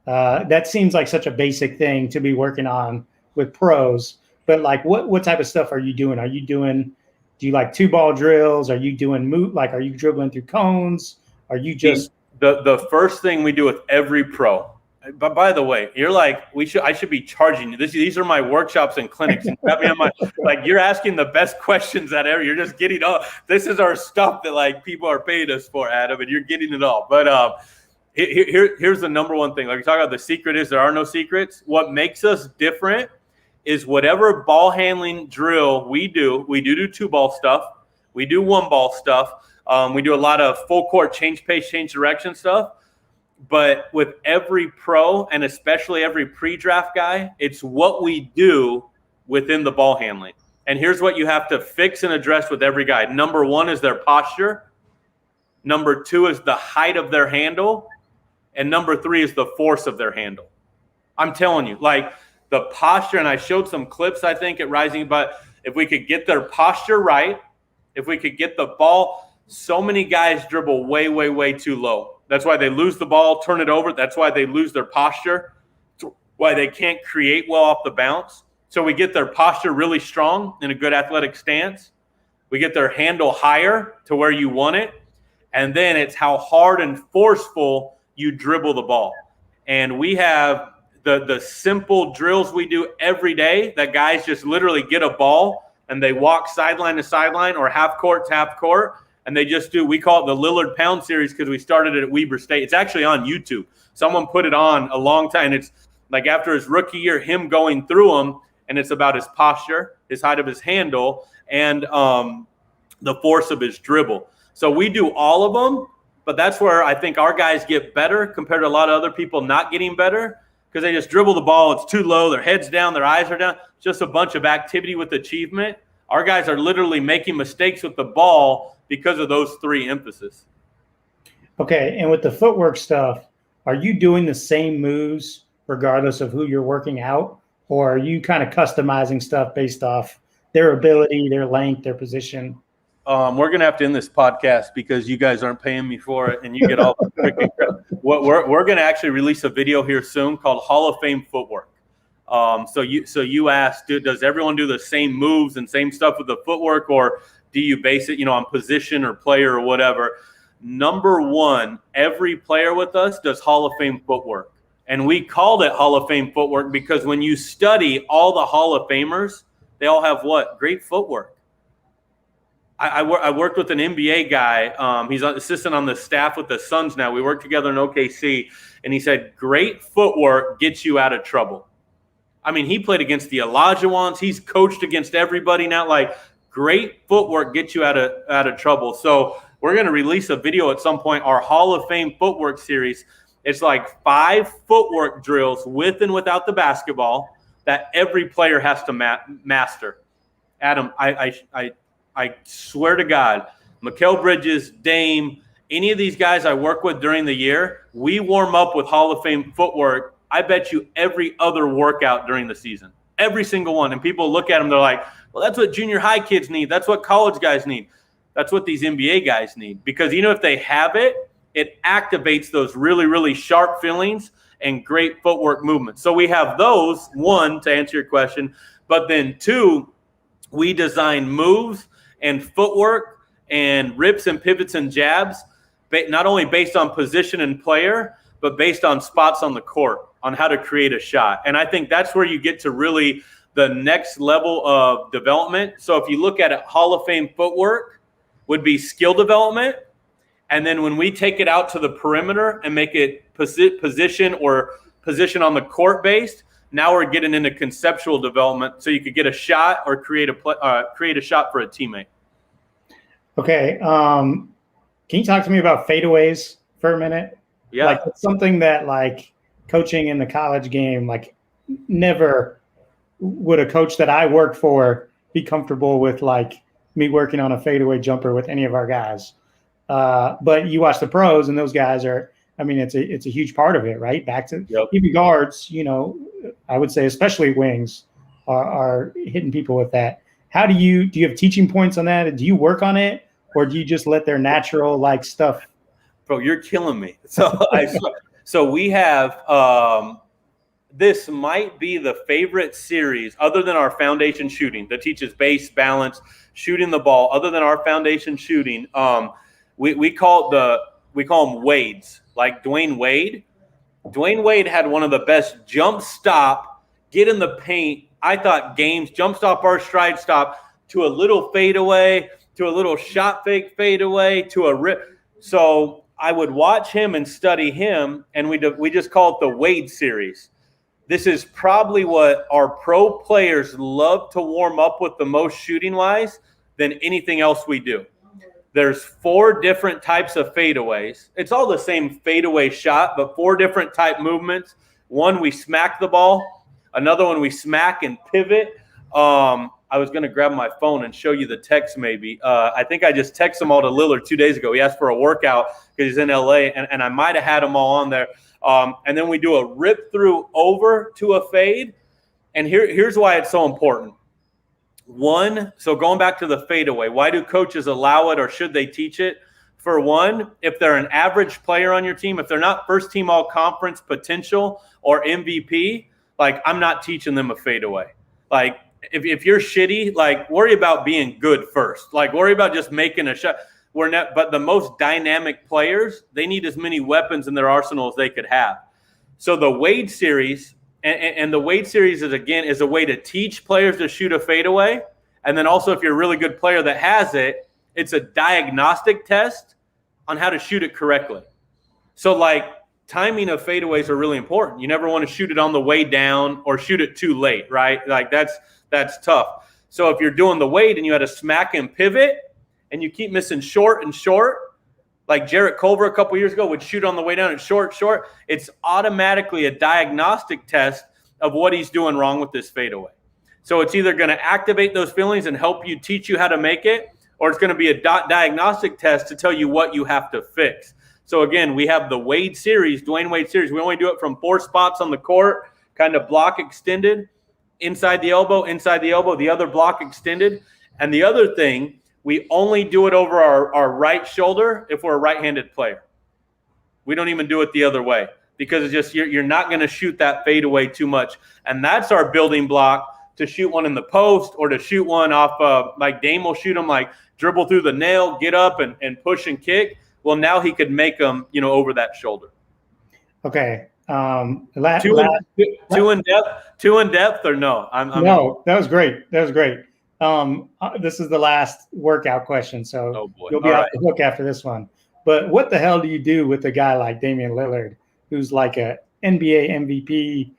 that seems like such a basic thing to be working on with pros, but like what type of stuff are you doing? Do you like 2-ball drills? Are you doing are you dribbling through cones? Are you just the first thing we do with every pro But by the way, you're like, I should be charging you. These are my workshops and clinics. And got me on like, you're asking the best questions that ever. You're just getting all. This is our stuff that like people are paying us for, Adam, and you're getting it all. But here's the number one thing. Like we talk about, the secret is there are no secrets. What makes us different is whatever ball handling drill we do 2-ball stuff. We do 1-ball stuff. We do a lot of full court change pace, change direction stuff. But with every pro and especially every pre-draft guy, it's what we do within the ball handling. And here's what you have to fix and address with every guy. Number 1 is their posture. Number 2 is the height of their handle. And number 3 is the force of their handle. I'm telling you, like the posture, and I showed some clips, I think, at Rising, but if we could get their posture right, if we could get the ball, so many guys dribble way, way, way too low. That's why they lose the ball, turn it over. That's why they lose their posture. That's why they can't create well off the bounce. So we get their posture really strong in a good athletic stance. We get their handle higher to where you want it. And then it's how hard and forceful you dribble the ball. And we have the simple drills we do every day that guys just literally get a ball and they walk sideline to sideline or half court to half court. And they just do, we call it the Lillard Pound series because we started it at Weber State. It's actually on YouTube. Someone put it on a long time. It's like after his rookie year, him going through them, and it's about his posture, his height of his handle, and the force of his dribble. So we do all of them, but that's where I think our guys get better compared to a lot of other people not getting better because they just dribble the ball. It's too low. Their head's down. Their eyes are down. Just a bunch of activity with achievement. Our guys are literally making mistakes with the ball because of those 3 emphases. Okay, and with the footwork stuff, are you doing the same moves regardless of who you're working out, or are you kind of customizing stuff based off their ability, their length, their position? We're going to have to end this podcast because you guys aren't paying me for it, and you get all the freaking crap. We're going to actually release a video here soon called Hall of Fame Footwork. So you asked, does everyone do the same moves and same stuff with the footwork, or do you base it, on position or player or whatever? Number 1, every player with us does Hall of Fame footwork. And we called it Hall of Fame footwork because when you study all the Hall of Famers, they all have what? Great footwork. I worked with an NBA guy. He's an assistant on the staff with the Suns now. We work together in OKC. And he said, great footwork gets you out of trouble. I mean, he played against the Olajuwons. He's coached against everybody now. Like, great footwork gets you out of trouble. So we're going to release a video at some point, our Hall of Fame footwork series. It's like 5 footwork drills with and without the basketball that every player has to master. Adam, I swear to God, Mikal Bridges, Dame, any of these guys I work with during the year, we warm up with Hall of Fame footwork. I bet you every other workout during the season, every single one. And people look at them, they're like, well, that's what junior high kids need. That's what college guys need. That's what these NBA guys need. Because if they have it, it activates those really, really sharp feelings and great footwork movements. So we have those, 1, to answer your question. But then 2, we design moves and footwork and rips and pivots and jabs, not only based on position and player, but based on spots on the court, on how to create a shot. And I think that's where you get to really the next level of development. So if you look at it, Hall of Fame footwork would be skill development. And then when we take it out to the perimeter and make it position on the court based, now we're getting into conceptual development. So you could get a shot or create a shot for a teammate. Okay. Can you talk to me about fadeaways for a minute? Yeah. Like it's something that like coaching in the college game, like never would a coach that I worked for be comfortable with like me working on a fadeaway jumper with any of our guys. But you watch the pros and those guys are, I mean, it's a huge part of it, right? Back to even guards, I would say, especially wings are hitting people with that. How do you have teaching points on that? Do you work on it or do you just let their natural like stuff? Bro, you're killing me. So we have, this might be the favorite series other than our foundation shooting that teaches base, balance, shooting the ball. Other than our foundation shooting, we call them Wades, like Dwayne Wade. Dwayne Wade had one of the best jump stop, get in the paint. I thought games, jump stop or stride stop, to a little fadeaway, to a little shot fake fadeaway, to a rip. So I would watch him and study him, and we just call it the Wade series. This is probably what our pro players love to warm up with the most shooting-wise than anything else we do. There's 4 different types of fadeaways. It's all the same fadeaway shot, but 4 different type movements. One, we smack the ball. Another one, we smack and pivot. I was going to grab my phone and show you the text maybe. I think I just texted them all to Lillard 2 days ago. He asked for a workout because he's in L.A., and I might have had them all on there. And then we do a rip through over to a fade. And here's why it's so important. One, so going back to the fadeaway, why do coaches allow it or should they teach it? For one, if they're an average player on your team, if they're not first team all conference potential or MVP, like I'm not teaching them a fadeaway. Like if you're shitty, like worry about being good first. Like worry about just making a shot. But the most dynamic players, they need as many weapons in their arsenal as they could have. So the Wade series, and the Wade series is a way to teach players to shoot a fadeaway. And then also if you're a really good player that has it, it's a diagnostic test on how to shoot it correctly. So like timing of fadeaways are really important. You never want to shoot it on the way down or shoot it too late, right? Like that's tough. So if you're doing the Wade and you had a smack and pivot and you keep missing short and short, like Jarrett Culver a couple years ago would shoot on the way down and short, it's automatically a diagnostic test of what he's doing wrong with this fadeaway. So it's either going to activate those feelings and help you, teach you how to make it, or it's going to be a diagnostic test to tell you what you have to fix. So again, we have the Wade series, Dwayne Wade series. We only do it from 4 spots on the court, kind of block extended, inside the elbow, the other block extended. And the other thing, we only do it over our right shoulder if we're a right-handed player. We don't even do it the other way because it's just you're not going to shoot that fadeaway too much. And that's our building block to shoot one in the post or to shoot one off like Dame will shoot them like dribble through the nail, get up and push and kick. Well, now he could make them, over that shoulder. Okay. Too in depth or no? No, that was great. This is the last workout question, so you'll be off the hook after this one. But what the hell do you do with a guy like Damian Lillard, who's like a NBA MVP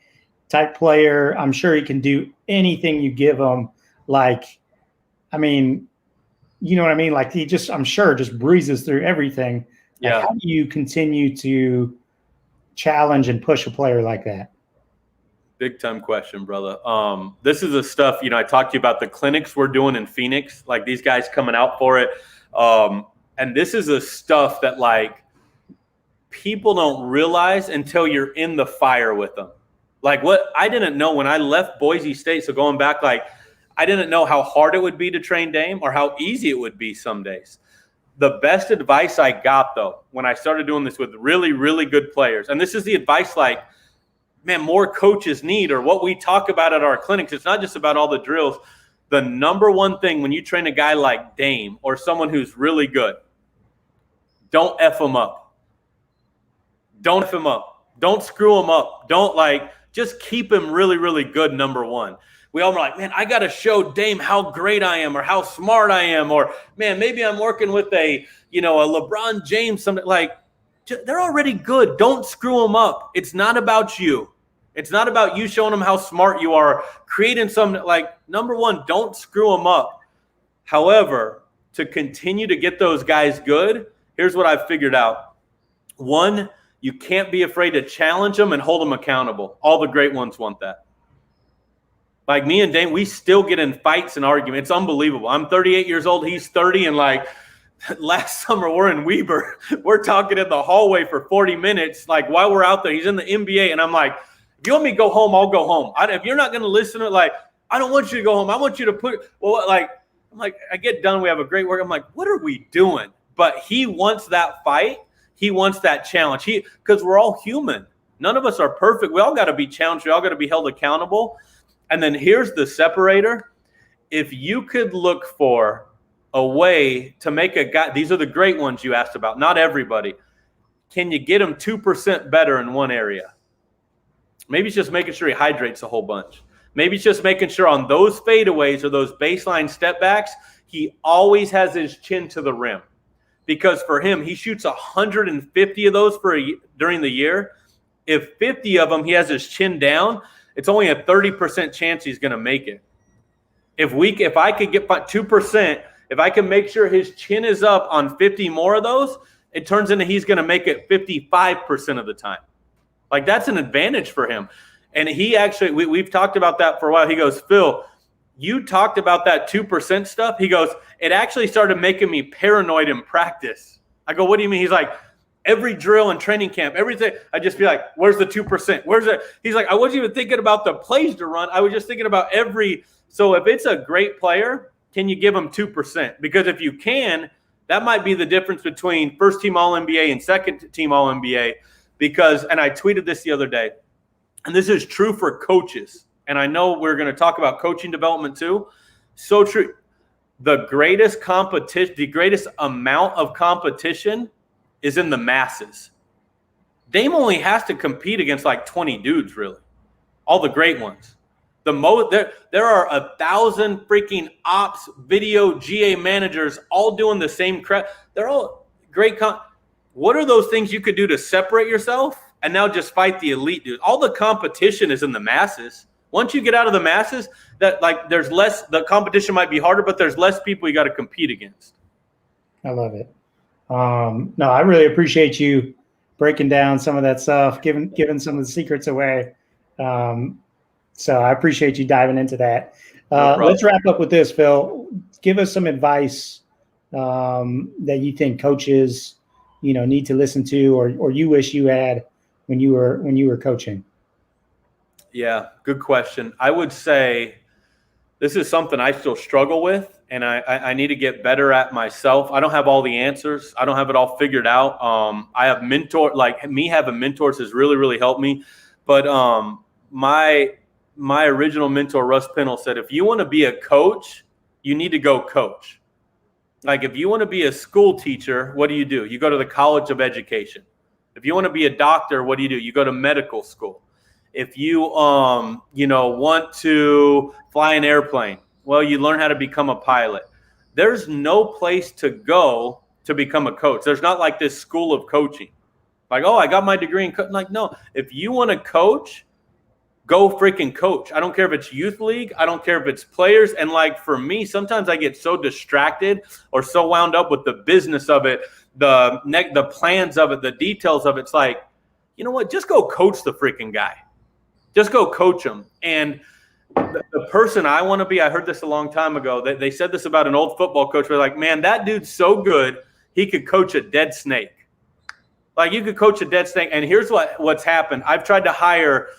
type player? I'm sure he can do anything you give him. Like, I mean, you know what I mean? Like he just, I'm sure, just breezes through everything. Yeah. Like, how do you continue to challenge and push a player like that? Big time question, brother. This is the stuff, I talked to you about the clinics we're doing in Phoenix, like these guys coming out for it. And this is the stuff that like people don't realize until you're in the fire with them. Like what I didn't know when I left Boise State. So going back, like I didn't know how hard it would be to train Dame or how easy it would be some days. The best advice I got though, when I started doing this with really, really good players, and this is the advice like, man, more coaches need, or what we talk about at our clinics. It's not just about all the drills. The number one thing when you train a guy like Dame or someone who's really good, don't F him up. Don't F him up. Don't screw him up. Just keep him really, really good, number one. We all were like, man, I got to show Dame how great I am or how smart I am. Or, man, maybe I'm working with a LeBron James. Something like, they're already good. Don't screw them up. It's not about you. It's not about you showing them how smart you are, creating some, like, number one, don't screw them up. However, to continue to get those guys good, here's what I've figured out. One, you can't be afraid to challenge them and hold them accountable. All the great ones want that. Like me and Dame, we still get in fights and arguments. It's unbelievable. I'm 38 years old. He's 30. And like last summer, we're in Weber. We're talking in the hallway for 40 minutes. Like while we're out there, he's in the NBA. And I'm like, if you want me to go home, I'll go home. If you're not going to listen to it, like, I don't want you to go home. I want you to I'm like, I get done. We have a great work. I'm like, what are we doing? But he wants that fight. He wants that challenge. Because we're all human. None of us are perfect. We all got to be challenged. We all got to be held accountable. And then here's the separator. If you could look for a way to make a guy, these are the great ones you asked about, not everybody, can you get him 2% better in one area? Maybe it's just making sure he hydrates a whole bunch. Maybe it's just making sure on those fadeaways or those baseline step backs, he always has his chin to the rim. Because for him, he shoots 150 of those during the year. If 50 of them he has his chin down, it's only a 30% chance he's going to make it. If I could get 2%, if I can make sure his chin is up on 50 more of those, it turns into he's going to make it 55% of the time. Like, that's an advantage for him. And he actually, we've talked about that for a while. He goes, Phil, you talked about that 2% stuff. He goes, it actually started making me paranoid in practice. I go, what do you mean? He's like, every drill and training camp, everything, I just be like, where's the 2%? Where's it? He's like, I wasn't even thinking about the plays to run. I was just thinking about so if it's a great player, can you give him 2%? Because if you can, that might be the difference between first team All-NBA and second team All-NBA. Because, and I tweeted this the other day, and this is true for coaches. And I know we're going to talk about coaching development too. So true. The greatest competition, the greatest amount of competition is in the masses. Dame only has to compete against like 20 dudes, really. All the great ones. There are 1,000 freaking ops, video, GA managers all doing the same crap. They're all great. What are those things you could do to separate yourself and now just fight the elite dudes? All the competition is in the masses. Once you get out of the masses, there's less. The competition might be harder, but there's less people you got to compete against. I love it. No, I really appreciate you breaking down some of that stuff, giving some of the secrets away. So I appreciate you diving into that. Let's wrap up with this, Phil. Give us some advice that you think coaches, need to listen to, or you wish you had when you were coaching. Yeah, good question. I would say this is something I still struggle with, and I need to get better at myself. I don't have all the answers. I don't have it all figured out. I have having mentors has really, really helped me. But my original mentor, Russ Pennell, said, if you want to be a coach, you need to go coach. Like, if you want to be a school teacher, what do? You go to the College of Education. If you want to be a doctor, what do? You go to medical school. If you, want to fly an airplane, well, you learn how to become a pilot. There's no place to go to become a coach. There's not like this school of coaching. Like, oh, I got my degree in coaching. Like, no, if you want to coach, go freaking coach. I don't care if it's youth league. I don't care if it's players. And like, for me, sometimes I get so distracted or so wound up with the business of it, the plans of it, the details of it. It's like, you know what? Just go coach the freaking guy. Just go coach him. And the person I want to be, I heard this a long time ago. They said this about an old football coach. They're like, man, that dude's so good, he could coach a dead snake. Like, you could coach a dead snake. And here's what's happened. I've tried to hire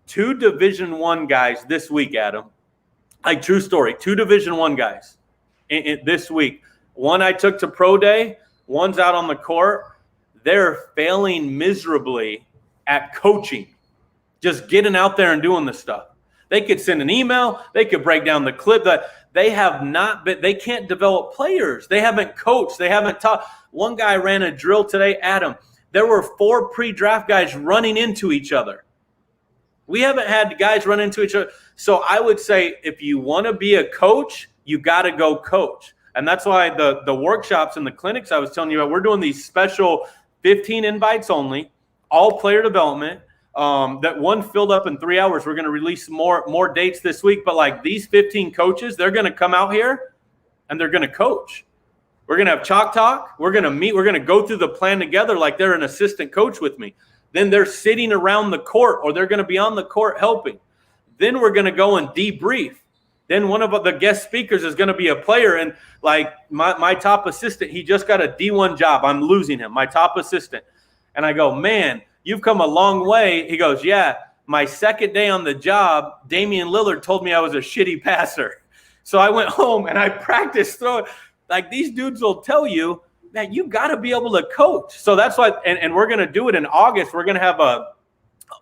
2 Division I guys this week, Adam. Like, true story. 2 Division I guys this week. One I took to pro day. One's out on the court. They're failing miserably at coaching. Just getting out there and doing this stuff. They could send an email. They could break down the clip. That they have not been. They can't develop players. They haven't coached. They haven't taught. One guy ran a drill today, Adam. There were 4 pre-draft guys running into each other. We haven't had guys run into each other. So I would say, if you want to be a coach, you got to go coach. And that's why the workshops and the clinics I was telling you about, we're doing these special 15 invites only, all player development. That one filled up in 3 hours. We're going to release more dates this week. But like, these 15 coaches, they're going to come out here and they're going to coach. We're going to have chalk talk. We're going to meet. We're going to go through the plan together like they're an assistant coach with me. Then they're sitting around the court, or they're going to be on the court helping. Then we're going to go and debrief. Then one of the guest speakers is going to be a player. And like my top assistant, he just got a D1 job. I'm losing him, my top assistant. And I go, man, you've come a long way. He goes, yeah, my second day on the job, Damian Lillard told me I was a shitty passer. So I went home and I practiced throwing. Like, these dudes will tell you that you got to be able to coach. So that's why, and we're going to do it in August. We're going to have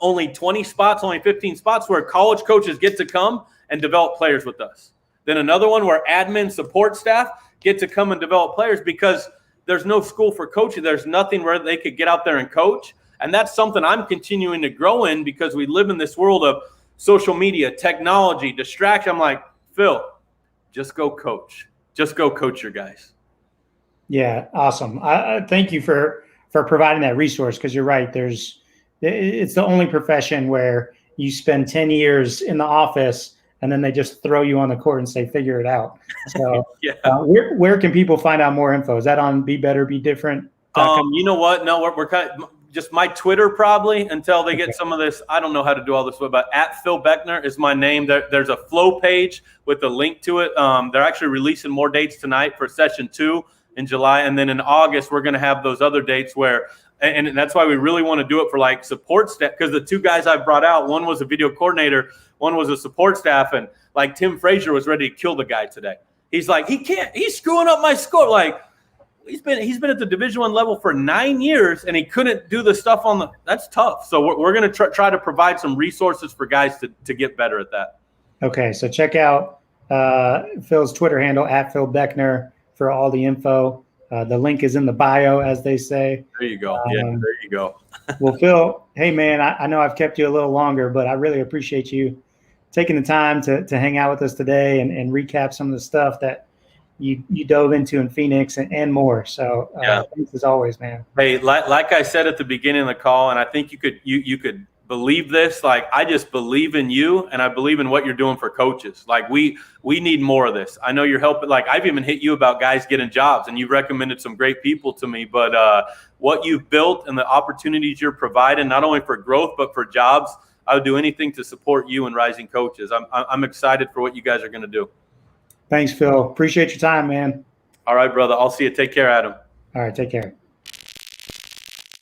only 20 spots, only 15 spots where college coaches get to come and develop players with us. Then another one where admin support staff get to come and develop players, because there's no school for coaching. There's nothing where they could get out there and coach. And that's something I'm continuing to grow in because we live in this world of social media, technology, distraction. I'm like, Phil, just go coach. Just go coach your guys. Yeah, awesome. I thank you for providing that resource, because you're right. It's the only profession where you spend 10 years in the office and then they just throw you on the court and say, figure it out. So yeah. Where can people find out more info? Is that on Be Better, Be Different? You know what? No, we're kind of just my Twitter probably until they get some of this. I don't know how to do all this, but at Phil Beckner is my name. There's a flow page with a link to it. They're actually releasing more dates tonight for session 2 in July. And then in August, we're going to have those other dates where, and that's why we really want to do it for like support staff. Because the 2 guys I brought out, one was a video coordinator, one was a support staff. And like Tim Frazier was ready to kill the guy today. He's like, he's screwing up my score. Like, He's been at the Division I level for 9 years, and he couldn't do the stuff that's tough. So we're going to try to provide some resources for guys to get better at that. Okay, so check out Phil's Twitter handle at Phil Beckner for all the info. The link is in the bio, as they say. There you go. There you go. Well, Phil, hey man, I know I've kept you a little longer, but I really appreciate you taking the time to hang out with us today and recap some of the stuff that you dove into in Phoenix and more. So thanks as always, man. Hey, like I said at the beginning of the call, and I think you could believe this. Like, I just believe in you, and I believe in what you're doing for coaches. Like, we need more of this. I know you're helping. Like, I've even hit you about guys getting jobs, and you've recommended some great people to me. But what you've built and the opportunities you're providing, not only for growth but for jobs, I would do anything to support you and rising coaches. I'm excited for what you guys are going to do. Thanks, Phil. Appreciate your time, man. All right, brother. I'll see you. Take care, Adam. All right, take care.